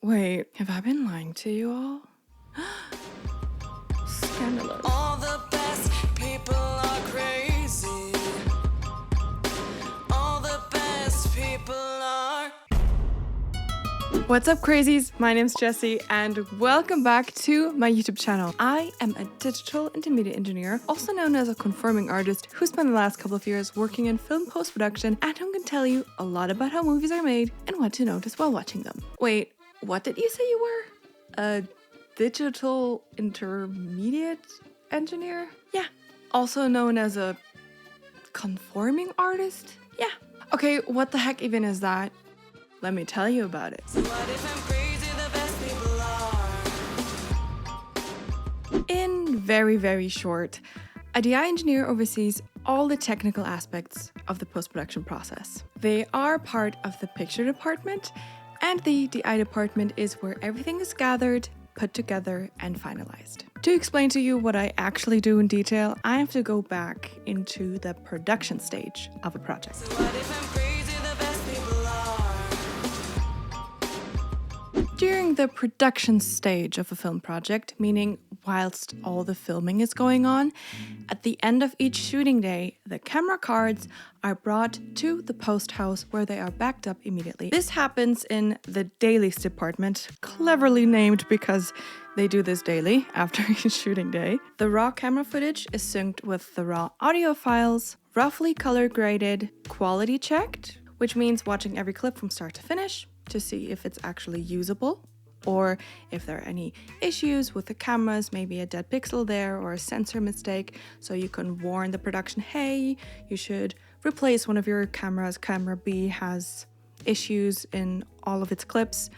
Wait, have I been lying to you all? Scandalous. All the best people are crazy. All the best people are. What's up, crazies? My name's Jessie, and welcome back to my YouTube channel. I am a digital intermediate engineer, also known as a conforming artist, who spent the last couple of years working in film post-production, and who can tell you a lot about how movies are made and what to notice while watching them. Wait, what did you say you were? A digital intermediate engineer? Yeah, also known as a conforming artist? Yeah. Okay, what the heck even is that? Let me tell you about it. So what if I'm crazy? The best people are. In very short, a DI engineer oversees all the technical aspects of the post-production process. They are part of the picture department, and the DI department is where everything is gathered, put together, and finalized. To explain to you what I actually do in detail, I have to go back into the production stage of a project. So what if I'm crazy? The best people are. During the production stage of a film project, meaning whilst all the filming is going on, at the end of each shooting day, the camera cards are brought to the post house where they are backed up immediately. This happens in the dailies department, cleverly named because they do this daily after each shooting day. The raw camera footage is synced with the raw audio files, roughly color graded, quality checked, which means watching every clip from start to finish to see if it's actually usable, or if there are any issues with the cameras, maybe a dead pixel there or a sensor mistake, so you can warn the production, hey, you should replace one of your cameras. Camera B has issues in all of its clips.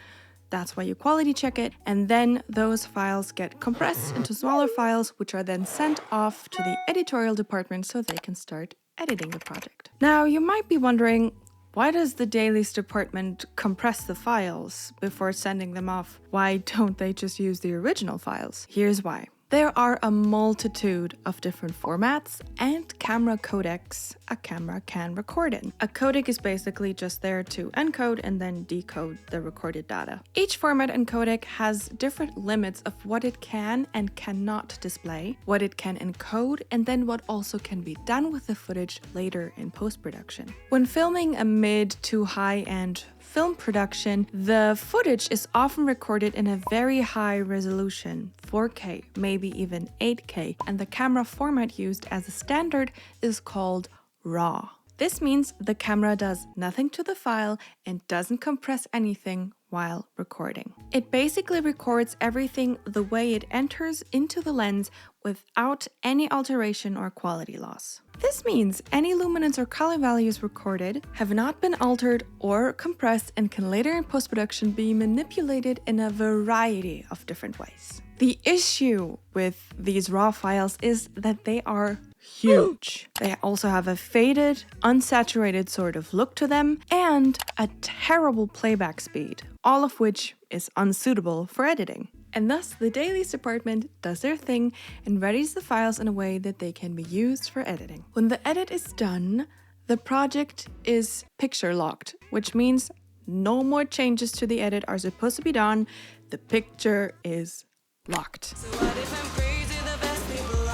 That's why you quality check it, and then those files get compressed into smaller files, which are then sent off to the editorial department so they can start editing the project. Now, you might be wondering, why does the dailies department compress the files before sending them off? Why don't they just use the original files? Here's why. There are a multitude of different formats and camera codecs a camera can record in. A codec is basically just there to encode and then decode the recorded data. Each format and codec has different limits of what it can and cannot display, what it can encode, and then what also can be done with the footage later in post-production. When filming a mid to high-end film production, the footage is often recorded in a very high resolution, 4K, maybe even 8K, and the camera format used as a standard is called RAW. This means the camera does nothing to the file and doesn't compress anything while recording. It basically records everything the way it enters into the lens without any alteration or quality loss. This means any luminance or color values recorded have not been altered or compressed and can later in post-production be manipulated in a variety of different ways. The issue with these RAW files is that they are huge. They also have a faded, unsaturated sort of look to them and a terrible playback speed, all of which is unsuitable for editing. And thus, the dailies department does their thing and readies the files in a way that they can be used for editing. When the edit is done, the project is picture locked, which means no more changes to the edit are supposed to be done. The picture is locked. So what if I'm crazy? The best people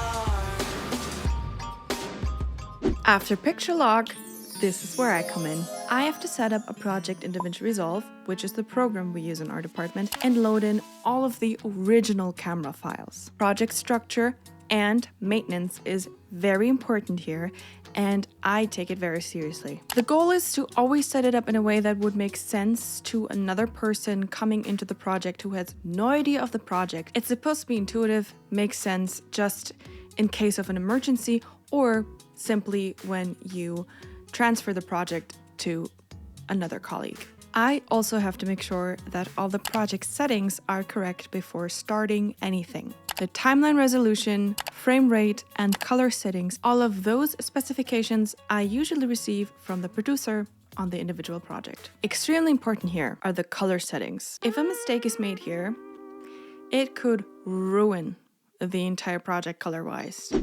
are. After picture lock, this is where I come in. I have to set up a project in DaVinci Resolve, which is the program we use in our department, and load in all of the original camera files. Project structure and maintenance is very important here, and I take it very seriously. The goal is to always set it up in a way that would make sense to another person coming into the project who has no idea of the project. It's supposed to be intuitive, make sense just in case of an emergency, or simply when you transfer the project to another colleague. I also have to make sure that all the project settings are correct before starting anything. The timeline resolution, frame rate, and color settings, all of those specifications I usually receive from the producer on the individual project. Extremely important here are the color settings. If a mistake is made here, it could ruin the entire project color-wise.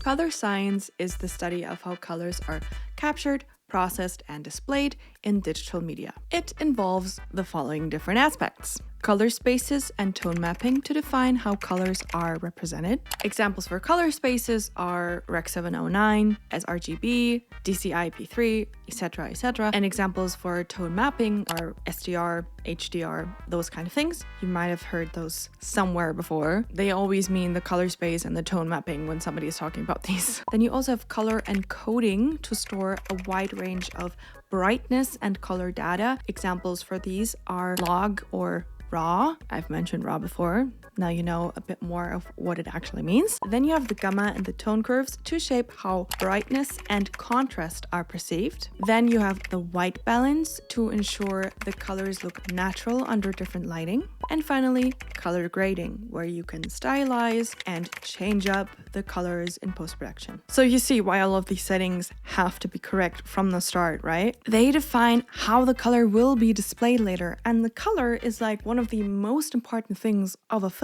Color science is the study of how colors are captured, processed, and displayed in digital media. It involves the following different aspects: color spaces and tone mapping to define how colors are represented. Examples for color spaces are Rec 709, sRGB, DCI-P3, etc., etc. And examples for tone mapping are SDR, HDR, those kind of things. You might have heard those somewhere before. They always mean the color space and the tone mapping when somebody is talking about these. Then you also have color encoding to store a wide range of brightness and color data. Examples for these are log or raw. I've mentioned raw before. Now you know a bit more of what it actually means. Then you have the gamma and the tone curves to shape how brightness and contrast are perceived. Then you have the white balance to ensure the colors look natural under different lighting. And finally, color grading, where you can stylize and change up the colors in post-production. So you see why all of these settings have to be correct from the start, right? They define how the color will be displayed later, and the color is like one of the most important things of a film.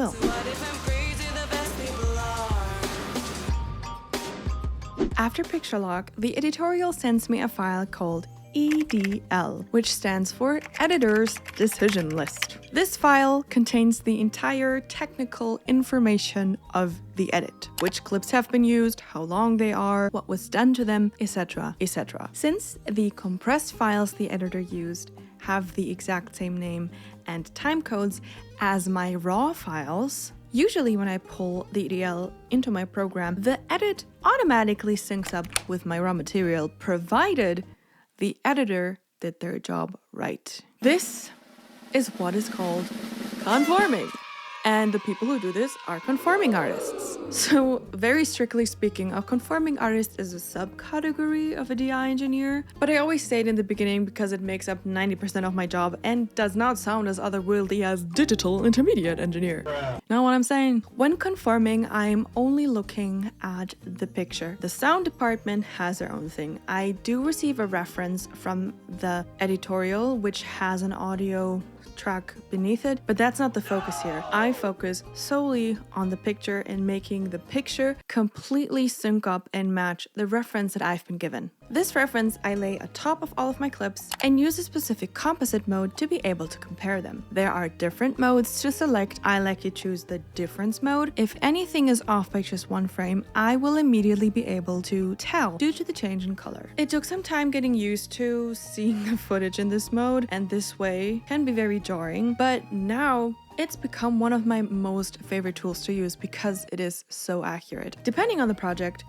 After picture lock, the editorial sends me a file called EDL, which stands for Editor's Decision List. This file contains the entire technical information of the edit, which clips have been used, how long they are, what was done to them, etc., etc. Since the compressed files the editor used have the exact same name and time codes as my raw files, usually when I pull the EDL into my program, the edit automatically syncs up with my raw material, provided the editor did their job right. This is what is called conforming. And the people who do this are conforming artists. So very strictly speaking, a conforming artist is a subcategory of a DI engineer. But I always say it in the beginning because it makes up 90% of my job and does not sound as otherworldly as digital intermediate engineer. Know what I'm saying? When conforming, I'm only looking at the picture. The sound department has their own thing. I do receive a reference from the editorial, which has an audio track beneath it, but that's not the focus here. I focus solely on the picture and making the picture completely sync up and match the reference that I've been given. This reference I lay atop of all of my clips and use a specific composite mode to be able to compare them. There are different modes to select. I let you choose the difference mode. If anything is off by just one frame, I will immediately be able to tell due to the change in color. It took some time getting used to seeing the footage in this mode, and this way can be very jarring, but now it's become one of my most favorite tools to use because it is so accurate. Depending on the project,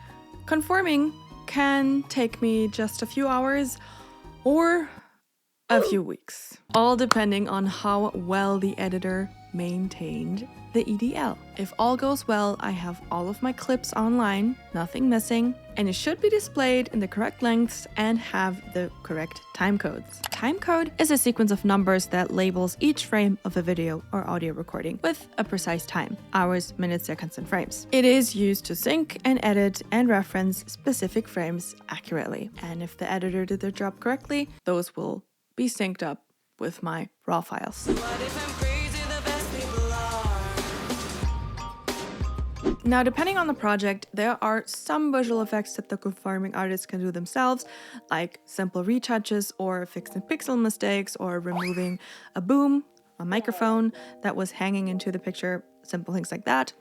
conforming can take me just a few hours or a few weeks, all depending on how well the editor maintained the EDL. If all goes well, I have all of my clips online, nothing missing, and it should be displayed in the correct lengths and have the correct time codes. Time code is a sequence of numbers that labels each frame of a video or audio recording with a precise time: hours, minutes, seconds, and frames. It is used to sync and edit and reference specific frames accurately. And if the editor did their job correctly, those will be synced up with my raw files. Now, depending on the project, there are some visual effects that the conforming artists can do themselves, like simple retouches or fixing pixel mistakes or removing a boom, a microphone that was hanging into the picture, simple things like that.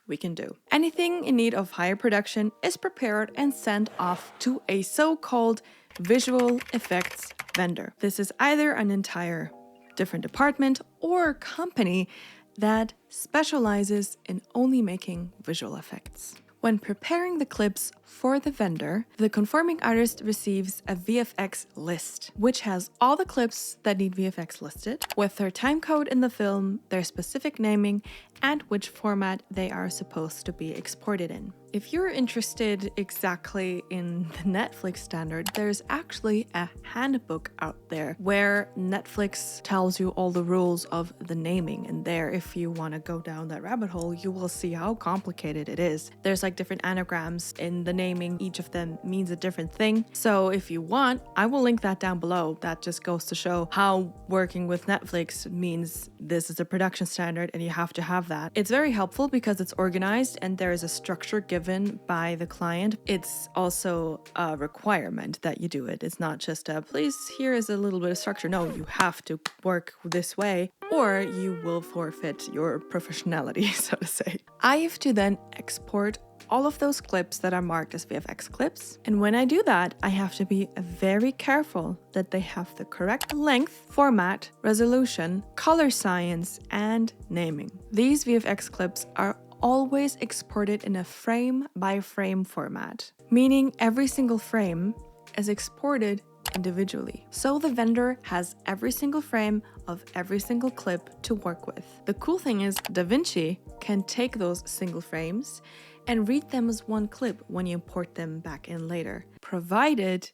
We can do. Anything in need of higher production is prepared and sent off to a so-called visual effects vendor. This is either an entire different department or company that specializes in only making visual effects. When preparing the clips for the vendor, the conforming artist receives a VFX list, which has all the clips that need VFX listed, with their time code in the film, their specific naming, and which format they are supposed to be exported in. If you're interested exactly in the Netflix standard, there's actually a handbook out there where Netflix tells you all the rules of the naming, and there, if you want to go down that rabbit hole, you will see how complicated it is. There's like different anagrams in the naming each of them means a different thing. So if you want, I will link that down below. That just goes to show how working with Netflix means this is a production standard and you have to have that. It's very helpful because it's organized and there is a structure given by the client. It's also a requirement that you do it. It's not just a please, here is a little bit of structure. No, you have to work this way or you will forfeit your professionality, so to say. I have to then export all of those clips that are marked as VFX clips. And when I do that, I have to be very careful that they have the correct length, format, resolution, color science, and naming. These VFX clips are always exported in a frame by frame format, meaning every single frame is exported individually. So the vendor has every single frame of every single clip to work with. The cool thing is DaVinci can take those single frames and read them as one clip when you import them back in later, provided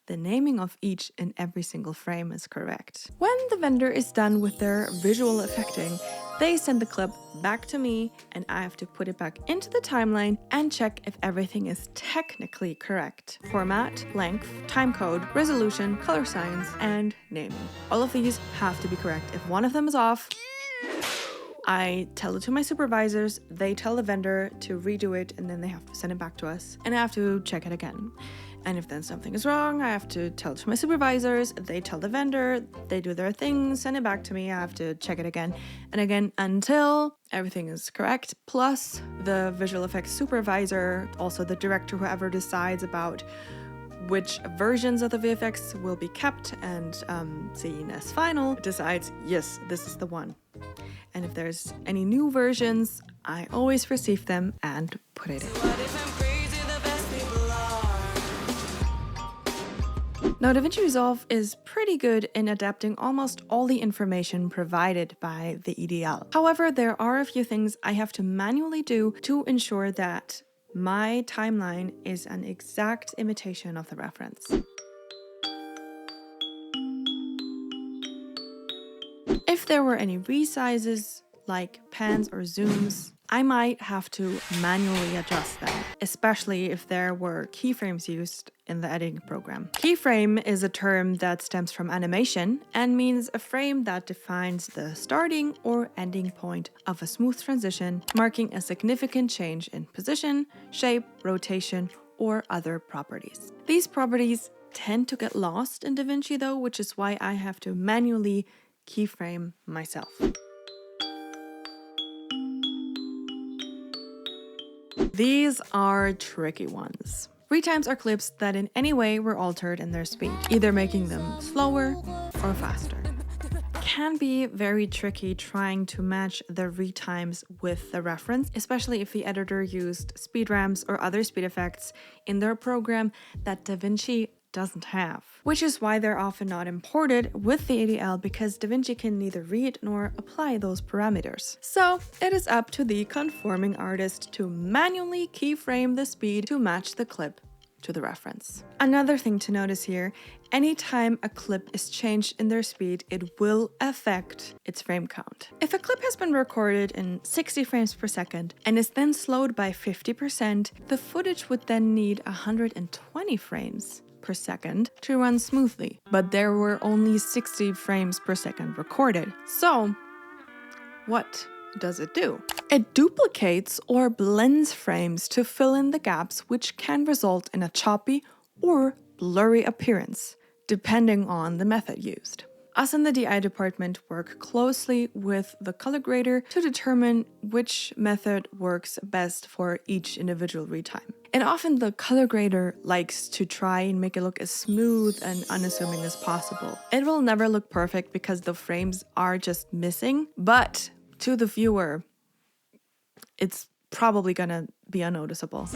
the naming of each and every single frame is correct. When the vendor is done with their visual effecting, they send the clip back to me and I have to put it back into the timeline and check if everything is technically correct. Format, length, timecode, resolution, color science, and naming. All of these have to be correct. If one of them is off, I tell it to my supervisors, they tell the vendor to redo it, and then they have to send it back to us, and I have to check it again. And if then something is wrong, I have to tell it to my supervisors, they tell the vendor, they do their thing, send it back to me, I have to check it again and again until everything is correct. Plus, the visual effects supervisor, also the director, whoever decides about which versions of the VFX will be kept and seen as final, decides, yes, this is the one. And if there's any new versions, I always receive them and put it in. Now, DaVinci Resolve is pretty good in adapting almost all the information provided by the EDL. However, there are a few things I have to manually do to ensure that my timeline is an exact imitation of the reference. If there were any resizes, like pans or zooms, I might have to manually adjust them, especially if there were keyframes used in the editing program. Keyframe is a term that stems from animation and means a frame that defines the starting or ending point of a smooth transition, marking a significant change in position, shape, rotation, or other properties. These properties tend to get lost in DaVinci though, which is why I have to manually keyframe myself. These are tricky ones. Retimes are clips that in any way were altered in their speed, either making them slower or faster. Can be very tricky trying to match the retimes with the reference, especially if the editor used speed ramps or other speed effects in their program that DaVinci doesn't have, which is why they're often not imported with the ADL because DaVinci can neither read nor apply those parameters. So it is up to the conforming artist to manually keyframe the speed to match the clip to the reference. Another thing to notice here, anytime a clip is changed in their speed, it will affect its frame count. If a clip has been recorded in 60 frames per second and is then slowed by 50%, the footage would then need 120 frames per second to run smoothly, but there were only 60 frames per second recorded. So, what does it do? It duplicates or blends frames to fill in the gaps, which can result in a choppy or blurry appearance, depending on the method used. Us in the DI department work closely with the color grader to determine which method works best for each individual retime. And often the color grader likes to try and make it look as smooth and unassuming as possible. It will never look perfect because the frames are just missing, but to the viewer, it's probably gonna be unnoticeable.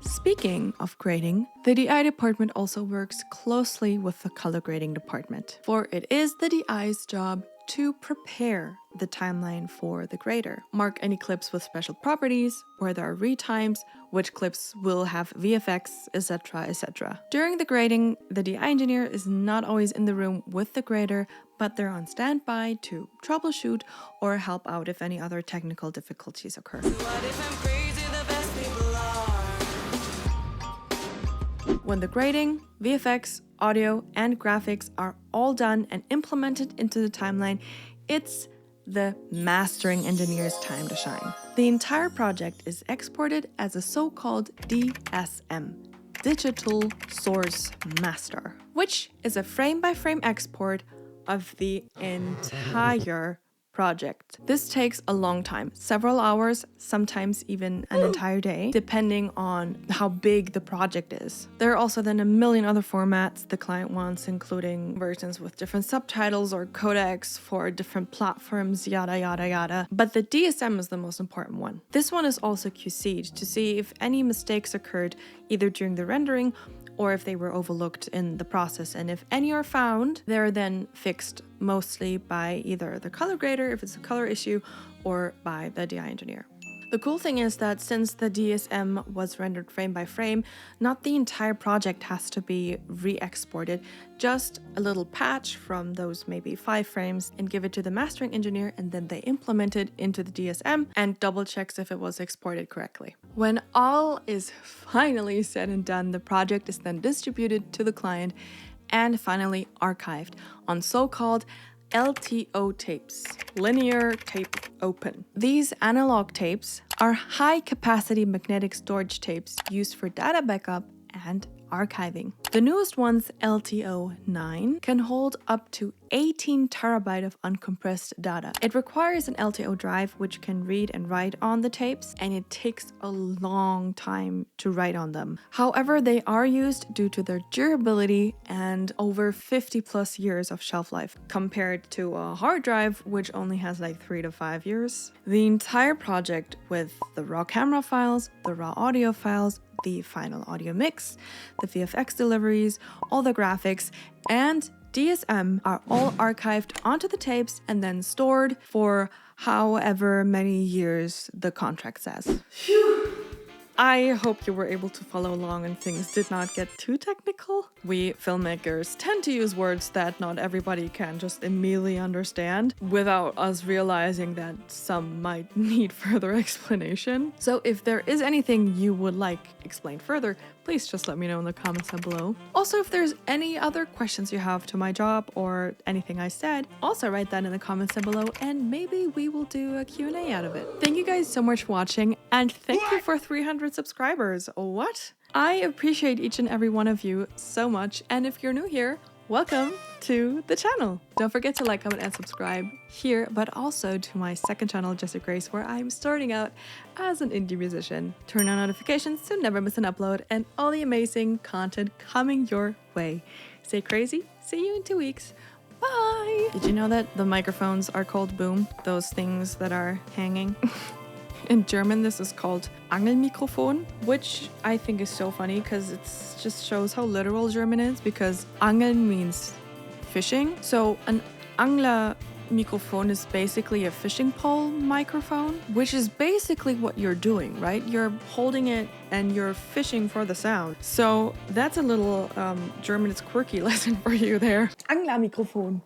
Speaking of grading, the DI department also works closely with the color grading department, for it is the DI's job to prepare the timeline for the grader. Mark any clips with special properties, where there are retimes, which clips will have VFX, etc., etc. During the grading, the DI engineer is not always in the room with the grader, but they're on standby to troubleshoot or help out if any other technical difficulties occur. What if I'm crazy? The best people are. When the grading, VFX, audio, and graphics are all done and implemented into the timeline, it's the mastering engineer's time to shine. The entire project is exported as a so-called DSM, Digital Source Master, which is a frame-by-frame export of the entire project. This takes a long time, several hours, sometimes even an entire day, depending on how big the project is. There are also then a million other formats the client wants, including versions with different subtitles or codecs for different platforms, yada yada yada. But the DSM is the most important one. This one is also QC'd to see if any mistakes occurred either during the rendering or if they were overlooked in the process. And if any are found, they're then fixed mostly by either the color grader, if it's a color issue, or by the DI engineer. The cool thing is that since the DSM was rendered frame by frame, not the entire project has to be re-exported, just a little patch from those maybe 5 frames and give it to the mastering engineer, and then they implement it into the DSM and double checks if it was exported correctly. When all is finally said and done, the project is then distributed to the client and finally archived on so-called LTO tapes, linear tape open. These analog tapes are high-capacity magnetic storage tapes used for data backup and archiving. The newest ones, LTO-9, can hold up to 18 terabyte of uncompressed data. It requires an LTO drive which can read and write on the tapes, and it takes a long time to write on them. However, they are used due to their durability and over 50 plus years of shelf life, compared to a hard drive which only has like 3 to 5 years. The entire project with the raw camera files, the raw audio files, the final audio mix, the VFX deliveries, all the graphics, and DSM are all archived onto the tapes and then stored for however many years the contract says. Phew. I hope you were able to follow along and things did not get too technical. We filmmakers tend to use words that not everybody can just immediately understand without us realizing that some might need further explanation. So if there is anything you would like explained further, please just let me know in the comments down below. Also, if there's any other questions you have to my job or anything I said, also write that in the comments down below and maybe we will do a Q&A out of it. Thank you guys so much for watching, and thank you for 300 subscribers. What? I appreciate each and every one of you so much, and if you're new here, welcome to the channel. Don't forget to like, comment, and subscribe here, but also to my second channel, Jessie Grace, where I'm starting out as an indie musician. Turn on notifications to never miss an upload and all the amazing content coming your way. Stay crazy. See you in 2 weeks. Bye! Did you know that the microphones are called boom? Those things that are hanging? In German, this is called Angelmikrofon, which I think is so funny because it just shows how literal German is, because Angeln means fishing. So an Angler-Mikrofon is basically a fishing pole microphone, which is basically what you're doing, right? You're holding it and you're fishing for the sound. So that's a little German, it's quirky lesson for you there. Angler-Mikrofon.